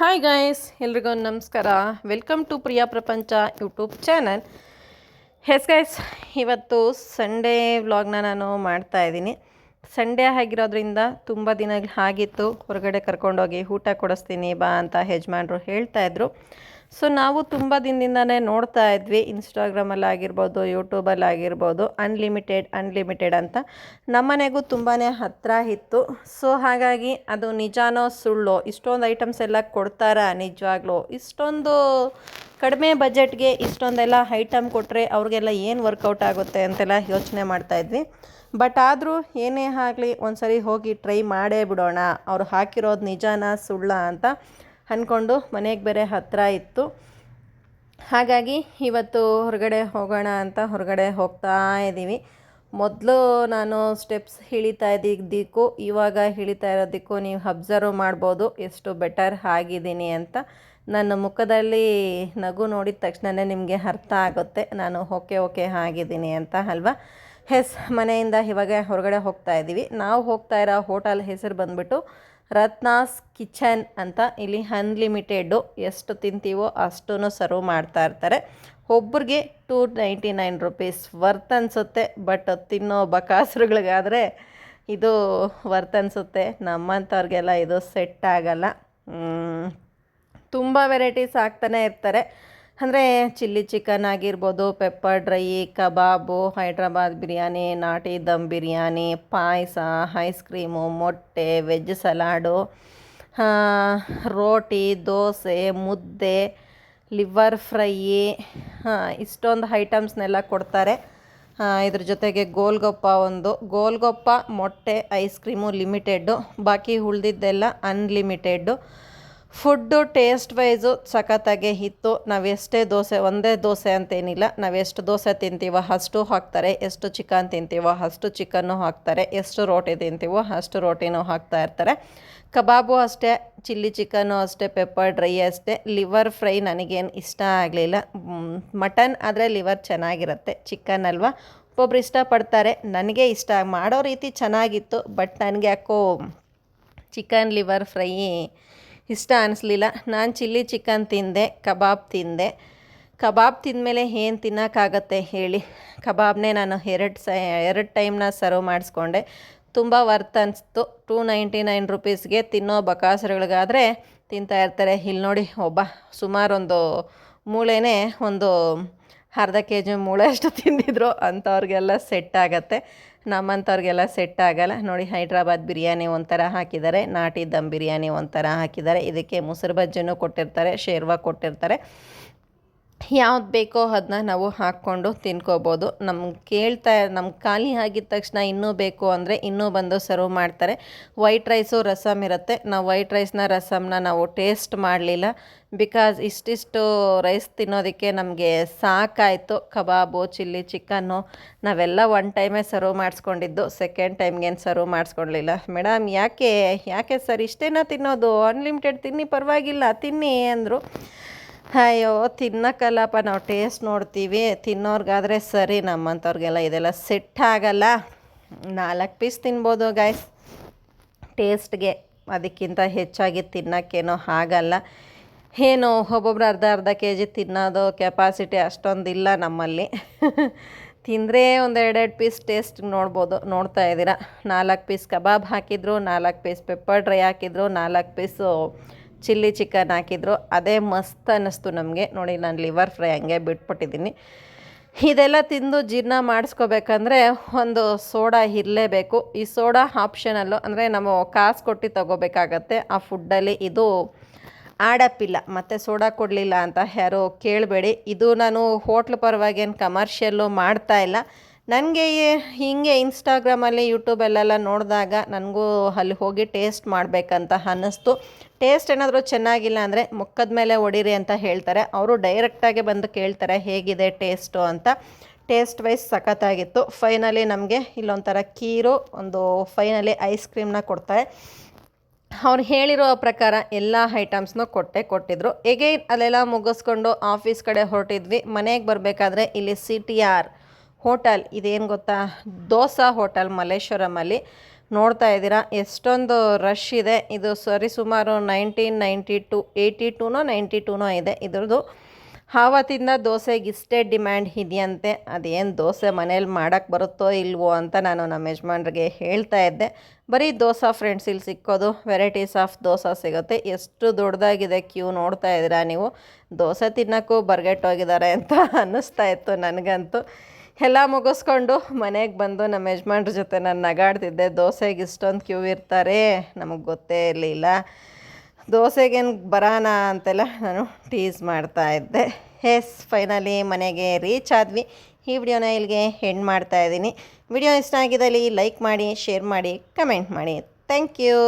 Hi guys, ಎಲ್ರಿಗೂ ನಮಸ್ಕಾರ. Welcome to Priya ಪ್ರಪಂಚ ಯೂಟ್ಯೂಬ್ ಚಾನಲ್. ಗೈಸ್, ಇವತ್ತು ಸಂಡೇ ವ್ಲಾಗ್ನ ನಾನು ಮಾಡ್ತಾಯಿದ್ದೀನಿ. ಸಂಡೇ ಆಗಿರೋದ್ರಿಂದ ತುಂಬ ದಿನ ಆಗಿತ್ತು ಹೊರಗಡೆ ಕರ್ಕೊಂಡೋಗಿ ಊಟ ಕೊಡಿಸ್ತೀನಿ ಬಾ ಅಂತ ಯಜಮಾನ್ರು ಹೇಳ್ತಾಯಿದ್ರು. ಸೊ ನಾವು ತುಂಬ ದಿನದಿಂದನೇ ನೋಡ್ತಾ ಇದ್ವಿ, ಇನ್ಸ್ಟಾಗ್ರಾಮಲ್ಲಿ ಆಗಿರ್ಬೋದು, ಯೂಟ್ಯೂಬಲ್ಲಿ ಆಗಿರ್ಬೋದು, ಅನ್ಲಿಮಿಟೆಡ್ ಅಂತ ನಮ್ಮನೆಗೂ ತುಂಬಾ ಹತ್ತಿರ ಇತ್ತು. ಸೊ ಹಾಗಾಗಿ ಅದು ನಿಜಾನೋ ಸುಳ್ಳೋ, ಇಷ್ಟೊಂದು ಐಟಮ್ಸ್ ಎಲ್ಲ ಕೊಡ್ತಾರಾ ನಿಜವಾಗ್ಲೂ, ಇಷ್ಟೊಂದು ಕಡಿಮೆ ಬಜೆಟ್ಗೆ ಇಷ್ಟೊಂದೆಲ್ಲ ಐಟಮ್ ಕೊಟ್ಟರೆ ಅವ್ರಿಗೆಲ್ಲ ಏನು ವರ್ಕೌಟ್ ಆಗುತ್ತೆ ಅಂತೆಲ್ಲ ಯೋಚನೆ ಮಾಡ್ತಾಯಿದ್ವಿ. ಬಟ್ ಆದರೂ ಏನೇ ಆಗಲಿ ಒಂದು ಸರಿ ಹೋಗಿ ಟ್ರೈ ಮಾಡೇ ಬಿಡೋಣ, ಅವ್ರು ಹಾಕಿರೋದು ನಿಜಾನ ಸುಳ್ಳ ಅಂತ ಅಂದ್ಕೊಂಡು ಮನೆಗೆ ಬೇರೆ ಹತ್ತಿರ ಇತ್ತು. ಹಾಗಾಗಿ ಇವತ್ತು ಹೊರಗಡೆ ಹೋಗೋಣ ಅಂತ ಹೊರಗಡೆ ಹೋಗ್ತಾ ಇದ್ದೀವಿ. ಮೊದಲು ನಾನು ಸ್ಟೆಪ್ಸ್ ಇಳಿತಾ ಇದ್ದಿದ್ದಕ್ಕೂ ಇವಾಗ ಇಳಿತಾ ಇರೋದಕ್ಕೂ ನೀವು ಅಬ್ಸರ್ವ್ ಮಾಡ್ಬೋದು ಎಷ್ಟು ಬೆಟರ್ ಆಗಿದ್ದೀನಿ ಅಂತ. ನನ್ನ ಮುಖದಲ್ಲಿ ನಗು ನೋಡಿದ ತಕ್ಷಣವೇ ನಿಮಗೆ ಅರ್ಥ ಆಗುತ್ತೆ ನಾನು ಓಕೆ ಆಗಿದ್ದೀನಿ ಅಂತ ಅಲ್ವಾ. ಮನೆಯಿಂದ ಇವಾಗ ಹೊರಗಡೆ ಹೋಗ್ತಾ ಇದ್ದೀವಿ. ನಾವು ಹೋಗ್ತಾ ಇರೋ ಹೋಟೆಲ್ ಹೆಸರು ಬಂದುಬಿಟ್ಟು ರತ್ನಾಸ್ ಕಿಚನ್ ಅಂತ. ಇಲ್ಲಿ ಅನ್ಲಿಮಿಟೆಡ್ಡು, ಎಷ್ಟು ತಿಂತೀವೋ ಅಷ್ಟೂ ಸರ್ವ್ ಮಾಡ್ತಾ ಇರ್ತಾರೆ. ಒಬ್ರಿಗೆ 299 ರುಪೀಸ್ ವರ್ತ್ ಅನಿಸುತ್ತೆ. ಬಟ್ ತಿನ್ನೋ ಬಕಾಸುರುಗಳಿಗಾದರೆ ಇದು ವರ್ತ್ ಅನಿಸುತ್ತೆ, ನಮ್ಮಂಥವ್ರಿಗೆಲ್ಲ ಇದು ಸೆಟ್ ಆಗಲ್ಲ. ತುಂಬ ವೆರೈಟೀಸ್ ಆಗ್ತಾನೆ ಇರ್ತಾರೆ. ಅಂದರೆ ಚಿಲ್ಲಿ ಚಿಕನ್ ಆಗಿರ್ಬೋದು, ಪೆಪ್ಪರ್ ಡ್ರೈ, ಕಬಾಬು, ಹೈದ್ರಾಬಾದ್ ಬಿರಿಯಾನಿ, ನಾಟಿ ದಮ್ ಬಿರಿಯಾನಿ, ಪಾಯಸ, ಐಸ್ ಕ್ರೀಮು, ಮೊಟ್ಟೆ, ವೆಜ್ ಸಲಾಡು, ರೋಟಿ, ದೋಸೆ, ಮುದ್ದೆ, ಲಿವರ್ ಫ್ರೈ, ಇಷ್ಟೊಂದು ಐಟಮ್ಸ್ನೆಲ್ಲ ಕೊಡ್ತಾರೆ. ಇದ್ರ ಜೊತೆಗೆ ಗೋಲ್ಗೊಪ್ಪ, ಮೊಟ್ಟೆ, ಐಸ್ ಕ್ರೀಮು ಲಿಮಿಟೆಡ್ಡು, ಬಾಕಿ ಉಳಿದಿದ್ದೆಲ್ಲ ಅನ್ಲಿಮಿಟೆಡ್ಡು. ಫುಡ್ಡು ಟೇಸ್ಟ್ ವೈಸು ಸಖತ್ತಾಗೆ ಇತ್ತು. ನಾವೆಷ್ಟೇ ಒಂದೇ ದೋಸೆ ಅಂತೇನಿಲ್ಲ, ನಾವೆಷ್ಟು ದೋಸೆ ತಿಂತೀವೋ ಅಷ್ಟು ಹಾಕ್ತಾರೆ, ಎಷ್ಟು ಚಿಕನ್ ತಿಂತೀವೋ ಅಷ್ಟು ಚಿಕನ್ನು ಹಾಕ್ತಾರೆ, ಎಷ್ಟು ರೋಟಿ ತಿಂತೀವೋ ಅಷ್ಟು ರೋಟಿನೂ ಹಾಕ್ತಾ ಇರ್ತಾರೆ. ಕಬಾಬು ಅಷ್ಟೇ, ಚಿಲ್ಲಿ ಚಿಕನ್ನು ಅಷ್ಟೇ, ಪೆಪ್ಪರ್ ಡ್ರೈ ಅಷ್ಟೇ. ಲಿವರ್ ಫ್ರೈ ನನಗೇನು ಇಷ್ಟ ಆಗಲಿಲ್ಲ. ಮಟನ್ ಆದರೆ ಲಿವರ್ ಚೆನ್ನಾಗಿರುತ್ತೆ, ಚಿಕನ್ ಅಲ್ವಾ, ಒಬ್ಬೊಬ್ರು ಇಷ್ಟಪಡ್ತಾರೆ. ನನಗೆ ಇಷ್ಟ ಮಾಡೋ ರೀತಿ ಚೆನ್ನಾಗಿತ್ತು, ಬಟ್ ನನಗೆ ಯಾಕೋ ಚಿಕನ್ ಲಿವರ್ ಫ್ರೈ ಇಷ್ಟ ಅನ್ನಿಸ್ಲಿಲ್ಲ. ನಾನು ಚಿಲ್ಲಿ ಚಿಕನ್ ತಿಂದೆ, ಕಬಾಬ್ ತಿಂದಮೇಲೆ ಏನು ತಿನ್ನೋಕ್ಕಾಗತ್ತೆ ಹೇಳಿ. ಕಬಾಬ್ನೇ ನಾನು ಎರಡು ಟೈಮ್ನ ಸರ್ವ್ ಮಾಡಿಸ್ಕೊಂಡೆ. ತುಂಬ ವರ್ತ್ ಅನಿಸ್ತು. 299 ರುಪೀಸ್ಗೆ ತಿನ್ನೋ ಬಕಾಸುರುಗಳಿಗಾದರೆ ತಿಂತಾ ಇರ್ತಾರೆ. ಇಲ್ಲಿ ನೋಡಿ, ಸುಮಾರೊಂದು ಮೂಳೆನೇ ಒಂದು ಅರ್ಧ kg ಮೂಳೆ ಅಷ್ಟು ತಿಂದಿದ್ರು. ಅಂಥವ್ರಿಗೆಲ್ಲ ಸೆಟ್ ಆಗುತ್ತೆ, ನಮ್ಮಂಥವ್ರಿಗೆಲ್ಲ ಸೆಟ್ ಆಗಲ್ಲ. ನೋಡಿ, ಹೈದ್ರಾಬಾದ್ ಬಿರಿಯಾನಿ ಒಂಥರ ಹಾಕಿದ್ದಾರೆ, ನಾಟಿ ದಮ್ ಬಿರಿಯಾನಿ ಒಂಥರ ಹಾಕಿದ್ದಾರೆ. ಇದಕ್ಕೆ ಮೊಸರು ಬಜ್ಜಿನೂ ಕೊಟ್ಟಿರ್ತಾರೆ, ಶೇರ್ವಾ ಕೊಟ್ಟಿರ್ತಾರೆ. ಯಾವ್ದು ಬೇಕೋ ಅದನ್ನ ನಾವು ಹಾಕ್ಕೊಂಡು ತಿನ್ಕೋಬೋದು. ನಮ್ಗೆ ಖಾಲಿ ಆಗಿದ ತಕ್ಷಣ ಇನ್ನೂ ಬೇಕು ಅಂದರೆ ಇನ್ನೂ ಬಂದು ಸರ್ವ್ ಮಾಡ್ತಾರೆ. ವೈಟ್ ರೈಸು ರಸಮ್ ಇರುತ್ತೆ. ನಾವು ವೈಟ್ ರಸಮ್ನ ನಾವು ಟೇಸ್ಟ್ ಮಾಡಲಿಲ್ಲ. ಬಿಕಾಸ್ ಇಷ್ಟಿಷ್ಟು ರೈಸ್ ತಿನ್ನೋದಕ್ಕೆ ನಮಗೆ ಸಾಕಾಯಿತು. ಕಬಾಬು, ಚಿಲ್ಲಿ ಚಿಕನ್ನು ನಾವೆಲ್ಲ ಒನ್ ಟೈಮೇ ಸರ್ವ್ ಮಾಡಿಸ್ಕೊಂಡಿದ್ದು, ಸೆಕೆಂಡ್ ಟೈಮ್ಗೇನು ಸರ್ವ್ ಮಾಡಿಸ್ಕೊಳ್ಲಿಲ್ಲ. ಮೇಡಮ್ ಯಾಕೆ ಸರ್ ಇಷ್ಟೇನ ತಿನ್ನೋದು, ಅನ್ಲಿಮಿಟೆಡ್ ತಿನ್ನಿ, ಪರವಾಗಿಲ್ಲ ತಿನ್ನಿ ಅಂದರು. ಅಯ್ಯೋ, ತಿನ್ನಕ್ಕಲ್ಲಪ್ಪ, ನಾವು ಟೇಸ್ಟ್ ನೋಡ್ತೀವಿ, ತಿನ್ನೋರ್ಗಾದರೆ ಸರಿ, ನಮ್ಮಂಥವ್ರಿಗೆಲ್ಲ ಇದೆಲ್ಲ ಸೆಟ್ ಆಗಲ್ಲ. 4 ಪೀಸ್ ತಿನ್ಬೋದು ಗಾಯ್ಸ್ ಟೇಸ್ಟ್ಗೆ, ಅದಕ್ಕಿಂತ ಹೆಚ್ಚಾಗಿ ತಿನ್ನೋಕ್ಕೇನೋ ಆಗಲ್ಲ. ಏನು ಒಬ್ಬೊಬ್ರು ಅರ್ಧ kg ತಿನ್ನೋದು ಕೆಪಾಸಿಟಿ ಅಷ್ಟೊಂದಿಲ್ಲ ನಮ್ಮಲ್ಲಿ. ತಿಂದರೆ ಒಂದು 2 ಪೀಸ್ ಟೇಸ್ಟ್ ನೋಡ್ತಾ ಇದ್ದೀರಾ. 4 ಪೀಸ್ ಕಬಾಬ್ ಹಾಕಿದ್ರು, 4 ಪೀಸ್ ಪೆಪ್ಪರ್ ಡ್ರೈ ಹಾಕಿದ್ರು, 4 ಪೀಸು ಚಿಲ್ಲಿ ಚಿಕನ್ ಹಾಕಿದ್ರು. ಅದೇ ಮಸ್ತ್ ಅನ್ನಿಸ್ತು ನಮಗೆ. ನೋಡಿ, ನಾನು ಲಿವರ್ ಫ್ರೈ ಹಂಗೆ ಬಿಟ್ಬಿಟ್ಟಿದ್ದೀನಿ. ಇದೆಲ್ಲ ತಿಂದು ಜೀರ್ಣ ಮಾಡಿಸ್ಕೋಬೇಕಂದ್ರೆ ಒಂದು ಸೋಡಾ ಇರಲೇಬೇಕು. ಈ ಸೋಡಾ ಆಪ್ಷನಲ್ಲು, ಅಂದರೆ ನಾವು ಕಾಸು ಕೊಟ್ಟು ತಗೋಬೇಕಾಗತ್ತೆ. ಆ ಫುಡ್ಡಲ್ಲಿ ಇದು ಆಡಪ್ಪಿಲ್ಲ, ಮತ್ತು ಸೋಡಾ ಕೊಡಲಿಲ್ಲ ಅಂತ ಯಾರು ಕೇಳಬೇಡಿ. ಇದು ನಾನು ಹೋಟ್ಲ್ ಪರವಾಗಿ ಏನು ಕಮರ್ಷಿಯಲ್ಲು ಮಾಡ್ತಾಯಿಲ್ಲ. ನನಗೆ ಹೀಗೆ ಇನ್ಸ್ಟಾಗ್ರಾಮಲ್ಲಿ ಯೂಟ್ಯೂಬಲ್ಲೆಲ್ಲ ನೋಡಿದಾಗ ನನಗೂ ಅಲ್ಲಿ ಹೋಗಿ ಟೇಸ್ಟ್ ಮಾಡಬೇಕಂತ ಅನ್ನಿಸ್ತು. ಟೇಸ್ಟ್ ಏನಾದರೂ ಚೆನ್ನಾಗಿಲ್ಲ ಅಂದರೆ ಮುಖದ ಮೇಲೆ ಹೊಡೀರಿ ಅಂತ ಹೇಳ್ತಾರೆ. ಅವರು ಡೈರೆಕ್ಟಾಗಿ ಬಂದು ಕೇಳ್ತಾರೆ ಹೇಗಿದೆ ಟೇಸ್ಟು ಅಂತ. Taste wise ಸಖತ್ತಾಗಿತ್ತು. ಫೈನಲಿ ನಮಗೆ ಇಲ್ಲೊಂಥರ ಕೀರು, ಫೈನಲಿ ಐಸ್ ಕ್ರೀಮ್ನ ಕೊಡ್ತಾರೆ. ಅವ್ರು ಹೇಳಿರೋ ಪ್ರಕಾರ ಎಲ್ಲ ಐಟಮ್ಸ್ನೂ ಕೊಟ್ಟಿದ್ರು. ಎಗೈನ್ ಅಲ್ಲೆಲ್ಲ ಮುಗಿಸ್ಕೊಂಡು ಆಫೀಸ್ ಕಡೆ ಹೊರಟಿದ್ವಿ. ಮನೆಗೆ ಬರಬೇಕಾದ್ರೆ ಇಲ್ಲಿ CTR ಹೋಟೆಲ್, ಇದೇನು ಗೊತ್ತಾ, ದೋಸಾ ಹೋಟೆಲ್ ಮಲ್ಲೇಶ್ವರಮಲ್ಲಿ. ನೋಡ್ತಾ ಇದ್ದೀರಾ ಎಷ್ಟೊಂದು ರಶ್ ಇದೆ. ಇದು ಸರಿಸುಮಾರು 82ನೋ 92ನೋ ಇದೆ ಇದ್ರದ್ದು. ಆವತ್ತಿಂದ ದೋಸೆಗೆ ಇಷ್ಟೇ ಡಿಮ್ಯಾಂಡ್ ಇದೆಯಂತೆ. ಅದೇನು ದೋಸೆ ಮನೇಲಿ ಮಾಡೋಕ್ಕೆ ಬರುತ್ತೋ ಇಲ್ವೋ ಅಂತ ನಾನು ನಮ್ಮ ಯಜಮಾನ್ರಿಗೆ ಹೇಳ್ತಾ ಇದ್ದೆ. ಬರೀ ದೋಸೆ ಫ್ರೆಂಡ್ಸ್ ಇಲ್ಲಿ ಸಿಕ್ಕೋದು, ವೆರೈಟೀಸ್ ಆಫ್ ದೋಸೆ ಸಿಗುತ್ತೆ. ಎಷ್ಟು ದೊಡ್ಡದಾಗಿದೆ ಕ್ಯೂ ನೋಡ್ತಾ ಇದ್ದೀರಾ ನೀವು. ದೋಸೆ ತಿನ್ನೋಕ್ಕೂ ಬರ್ಗೆಟ್ಟೋಗಿದ್ದಾರೆ ಅಂತ ಅನ್ನಿಸ್ತಾ ಇತ್ತು ನನಗಂತೂ. ಎಲ್ಲ ಮುಗಿಸ್ಕೊಂಡು ಮನೆಗೆ ಬಂದು ನಮ್ಮ ಯಜಮಾನ್ರ ಜೊತೆ ನಾನು ನಗಾಡ್ತಿದ್ದೆ. ದೋಸೆಗೆ ಇಷ್ಟೊಂದು ಕ್ಯೂ ಇರ್ತಾರೆ, ನಮಗೆ ಗೊತ್ತೇ ಇರಲಿಲ್ಲ. ದೋಸೆಗೇನು ಬರೋಣ ಅಂತೆಲ್ಲ ನಾನು ಟೀಸ್ ಮಾಡ್ತಾ ಇದ್ದೆ. ಫೈನಲಿ ಮನೆಗೆ ರೀಚ್ ಆದ್ವಿ. ಈ ವಿಡಿಯೋನ ಇಲ್ಲಿಗೆ ಎಂಡ್ ಮಾಡ್ತಾ ಇದ್ದೀನಿ. ವಿಡಿಯೋ ಇಷ್ಟ ಆಗಿದ್ದಲ್ಲಿ ಲೈಕ್ ಮಾಡಿ, ಶೇರ್ ಮಾಡಿ, ಕಮೆಂಟ್ ಮಾಡಿ. Thank you.